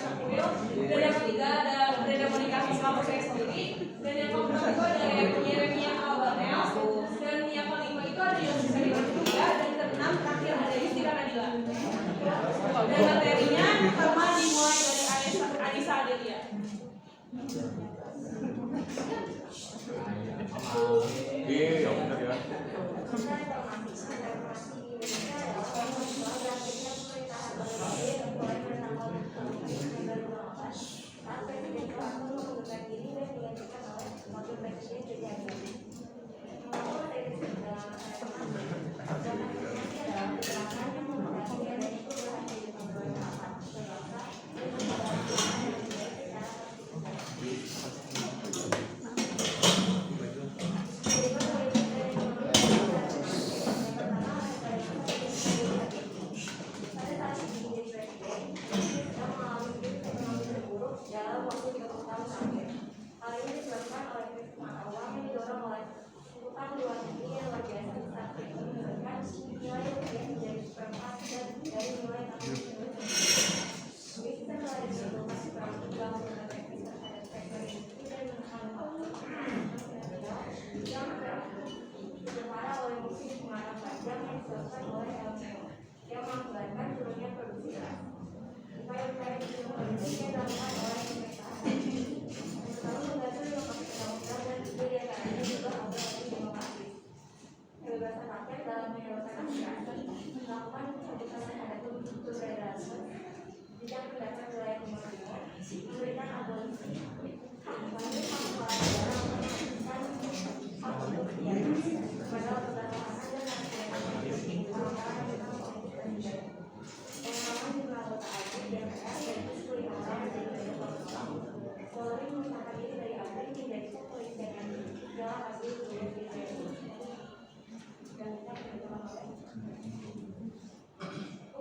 Sakuyo. Dan yang ketiga ada Brenda Monica Sislamu saya sendiri. Dan yang keempat itu ada Yeremia Albanel. Dan yang kelima itu ada Yosi Sariwan juga. Dan keenam terakhir ada Yustira Nadila. Dan materinya pertama dimulai dari Anissa Adelia. Iya, benar ya.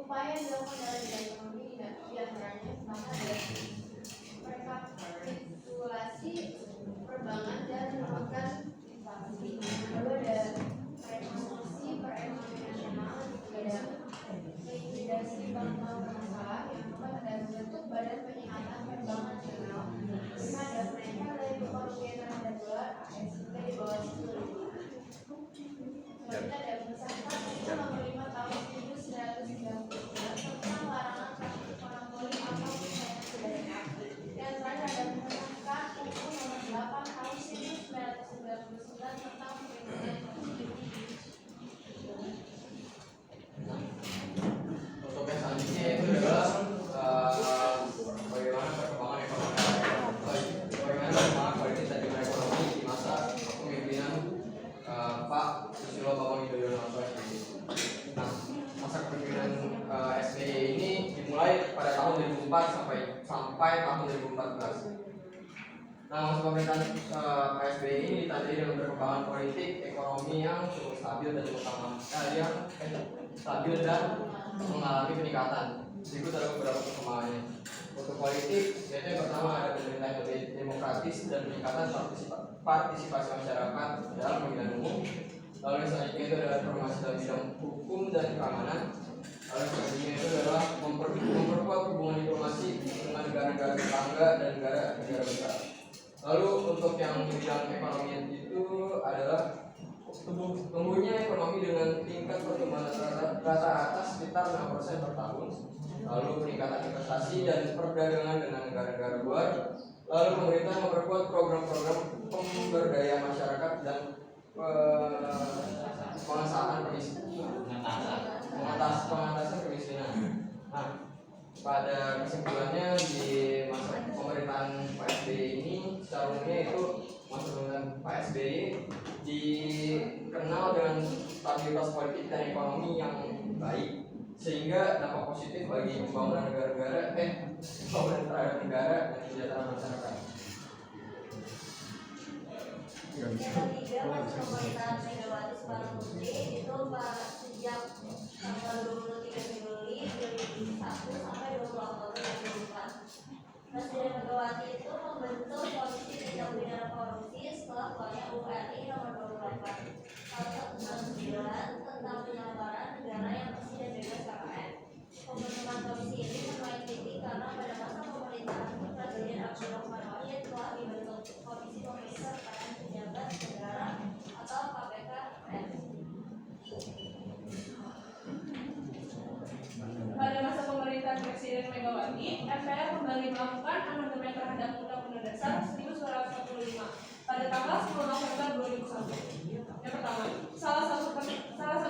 Upaya yang dilakukan dalam bidang ekonomi diantaranya pertama adalah rekapitulasi perbankan dan melakukan inflasi. Lalu ada rekonstruksi perekonomian nasional, ada likuidasi bank-bank bermasalah, yang keempat ada membentuk badan penyihatan perbankan nasional, lima ada menaikkan nilai tukar rupiah terhadap dolar AS hingga di bawah 10.000. Selanjutnya ada pengesahan Undang Nomor 5 Tahun 1999 tentang larangan praktik monopoli atau persaingan sukarela. Dan terakhir ada pengesahan UU Nomor 8 Tahun 1999 tentang perlindungan konsumen. Untuk yang selanjutnya itu adalah bagaimana perkembangan ekonomi, bagaimana perkembangan politik dan ekonomi di masa kepemimpinan Pak Susilo Bambang Yudhoyono atau SBY. Nah, masa kepemimpinan SBY ini dimulai pada tahun 2004 sampai tahun 2014. Nah, masa pemerintahan Pak SBY ini ditandai dengan perkembangan politik ekonomi yang cukup stabil dan mengalami peningkatan. Berikut ada beberapa perkembangannya. Untuk politik, yaitu yang pertama ada pemerintahan yang lebih demokratis dan peningkatan partisipasi masyarakat dalam pemilihan umum. Lalu yang selanjutnya itu adalah reformasi dalam bidang hukum dan keamanan. Lalu yang selanjutnya itu adalah memperkuat hubungan diplomasi dengan negara-negara tetangga dan negara-negara besar. Lalu untuk yang bidang ekonomi itu adalah tumbuhnya ekonomi dengan tingkat pertumbuhan rata-rata sekitar 6% per tahun. Lalu peningkatan investasi dan perdagangan dengan negara-negara luar. Lalu pemerintah memperkuat program-program pemberdayaan masyarakat dan pengentasan kemiskinan. Nah, pada kesimpulannya di masa pemerintahan Pak SBY ini secara umumnya itu masa pemerintahan Pak SBY dikenal dengan stabilitas politik dan ekonomi yang baik, sehingga dampak positif bagi pembangunan pembangunan terhadap negara dan kesejahteraan masyarakat. Yang ketiga, masa pemerintahan Megawati Soekarno Putri itu sejak tanggal 23 Juli 2001 sampai 20 Oktober 2004. Presiden Megawati itu membentuk Komisi Tindak Pidana Korupsi setelah keluarnya URI nomor 28 tahun 1999 tentang penyelenggaraan negara yang bersih dan bebas KKN. Pembentukan komisi ini menuai kritik karena pada masa pemerintahan Megawati, MPR kembali melakukan amandemen terhadap Undang-Undang Dasar 1945 pada tanggal 10 November 2001. Yang pertama, salah satu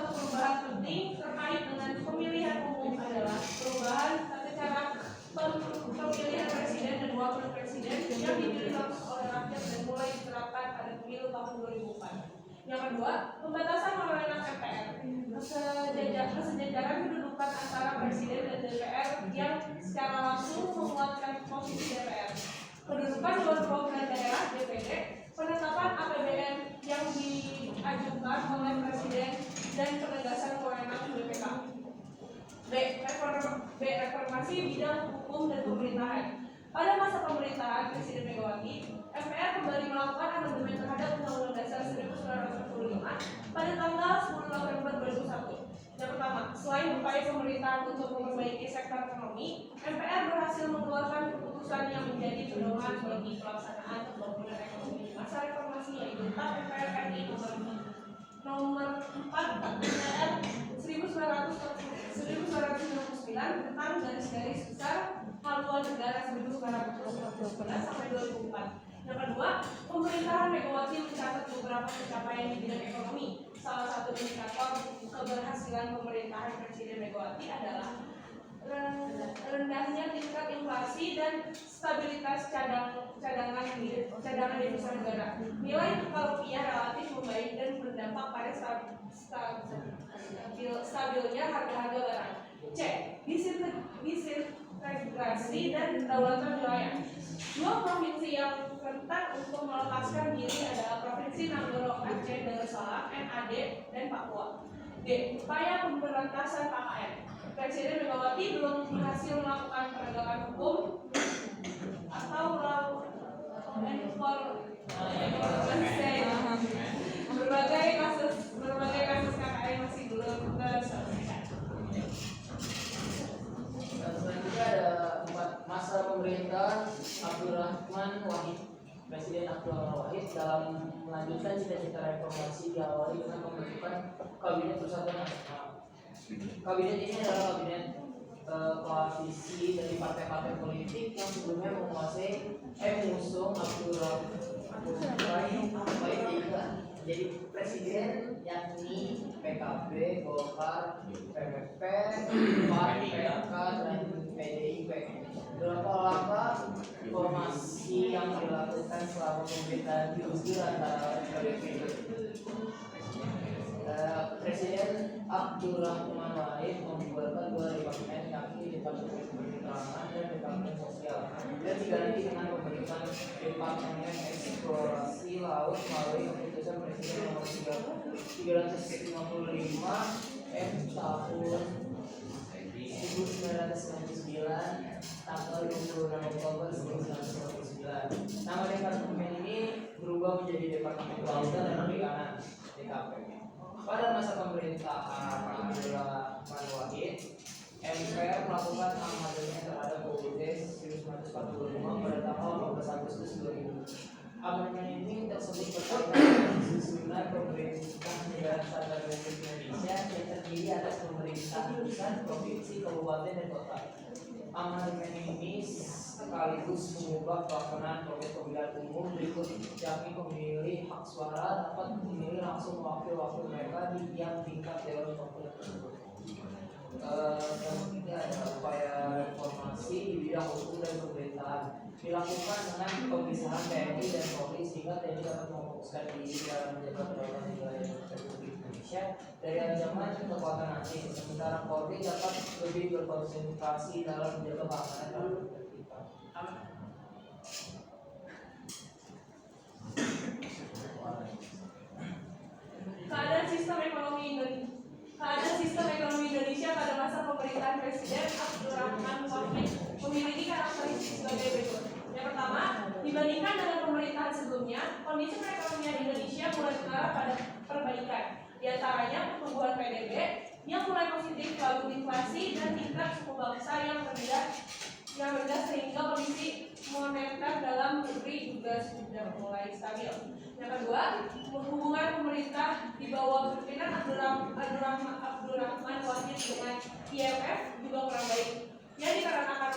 perubahan penting terkait dengan pemilihan umum adalah perubahan tata cara pemilihan presiden dan wakil presiden yang dipilih langsung oleh rakyat dan mulai diterapkan pada pemilu tahun 2004. Yang kedua, pembatasan wewenang MPR, kesejajaran kedudukan antara presiden dan DPR yang secara langsung menguatkan posisi DPR, kedudukan Dewan Perwakilan Daerah (DPD), penetapan APBN yang diajukan oleh presiden dan penegasan wewenang BPK. Reformasi bidang hukum dan pemerintahan. Pada masa pemerintahan Presiden Megawati, MPR kembali melakukan amandemen terhadap Undang-Undang Dasar 1945 pada tanggal 10 November 2001. Yang pertama, selain upaya pemerintahan untuk memperbaiki sektor ekonomi, MPR berhasil mengeluarkan keputusan yang menjadi pedoman bagi pelaksanaan pembangunan ekonomi di masa reformasi, yaitu TAP MPR RI nomor 4 MPR 1999 tentang garis-garis besar haluan negara 1999 sampai 2004. Yang kedua, pemerintahan Megawati mencatat beberapa pencapaian di bidang ekonomi. Salah satu indikator keberhasilan pemerintahan Presiden Megawati adalah rendahnya tingkat inflasi dan stabilitas cadangan devisa negara. Nilai tukar rupiah relatif membaik dan berdampak pada stabilnya harga-harga barang. C. Disintegrasi dan kedaulatan wilayah. Dua provinsi yang rentan untuk melepaskan diri adalah Provinsi Nanggoro Aceh Darussalam (NAD) dan Papua. D. Upaya pemberantasan KKN. Presiden Megawati belum berhasil melakukan penegakan hukum atau berbagai kasus KKN masih belum terselesaikan. Selanjutnya ada 4 masa pemerintahan Abdurrahman Wahid. Presiden Abdurrahman Wahid dalam melanjutkan cita-cita reformasi diawali dengan pembentukan Kabinet Persatuan Nasional. Kabinet ini adalah kabinet koalisi dari partai-partai politik yang sebelumnya mengusung Abdurrahman Wahid jadi presiden, yakni PKB, Golkar, PPP, PAN, PKK, dan PDIP. Beberapa langkah formasi yang dilakukan selama pemerintahan Gus Dur antara Presiden Abdurrahman Wahid membuatkan 2 departemen, yakni Departemen Penerangan dan Departemen Sosial, dan diganti dengan pembentukan Departemen Eksplorasi Laut melalui keputusan Presiden nomor 355 M tahun 1999 tanggal 26 Oktober 1999. Nama departemen ini berubah menjadi Departemen Kelautan dan Perikanan (DKP). Pada masa pemerintahan Abdurrahman Wahid, MPR melakukan amandemen terhadap UUD 1945 pada tanggal 14 Agustus 2000. Amandemen ini tersebut berkaitan dengan susunan pemerintah negara kesatuan Republik Indonesia yang terdiri atas pemerintah pusat, provinsi, kabupaten, dan kota. Amandemen ini sekaligus mengubah pelaksanaan proses pemilihan umum berikut, yakni pemilih hak suara dapat memilih langsung wakil-wakil mereka di tiap tingkat dewan perwakilan tersebut. Yang ketiga adalah upaya reformasi di bidang hukum dan pemerintahan dilakukan dengan pemisahan TNI dan Polri sehingga TNI dapat memfokuskan diri dalam menjaga kedaulatan wilayah Republik Indonesia dari ancaman kekuatan asing, sementara Polri dapat lebih berkonsentrasi dalam menjaga keamanan dan ketertiban. Keadaan sistem ekonomi Indonesia pada masa pemerintahan Presiden Abdurrahman Wahid memiliki karakteristik sebagai berikut. Yang pertama, dibandingkan dengan pemerintahan sebelumnya, kondisi perekonomian Indonesia mulai mengarah pada perbaikan. Di antaranya pertumbuhan PDB yang mulai positif, lalu inflasi dan tingkat suku bangsa yang rendah sehingga kondisi moneter dalam negeri juga sudah mulai stabil. Yang kedua, hubungan pemerintah di bawah pimpinan Abdurrahman Wahid dengan IMF juga kurang baik. Yang dikarenakan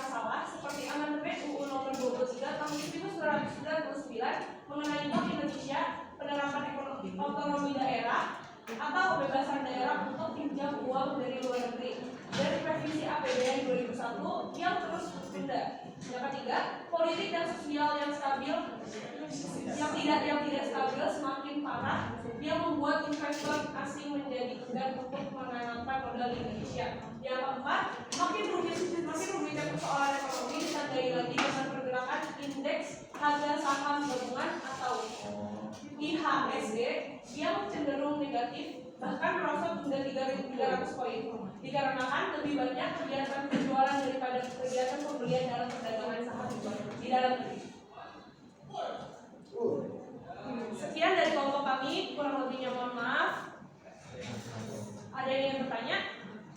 seperti amandemen UU Nomor 23 Tahun 1999 mengenai Bank Indonesia, penerapan ekonomi otonomi daerah atau kebebasan daerah untuk pinjam uang dari luar negeri, dan revisi APBN 2001 yang terus tertunda. Yang ketiga, politik dan sosial yang tidak stabil semakin parah, yang membuat investor asing menjadi enggan untuk menanamkan modal di Indonesia. Yang keempat, makin rumitnya persoalan ekonomi ditandai lagi dengan pergerakan indeks harga saham gabungan atau IHSG yang cenderung negatif, bahkan merosot hingga 300 poin, dikarenakan lebih banyak kegiatan penjualan daripada kegiatan pembelian dalam perdagangan saham di dalam negeri. Sekian dari kelompok kami, kurang lebihnya mohon maaf. Ada yang ingin bertanya?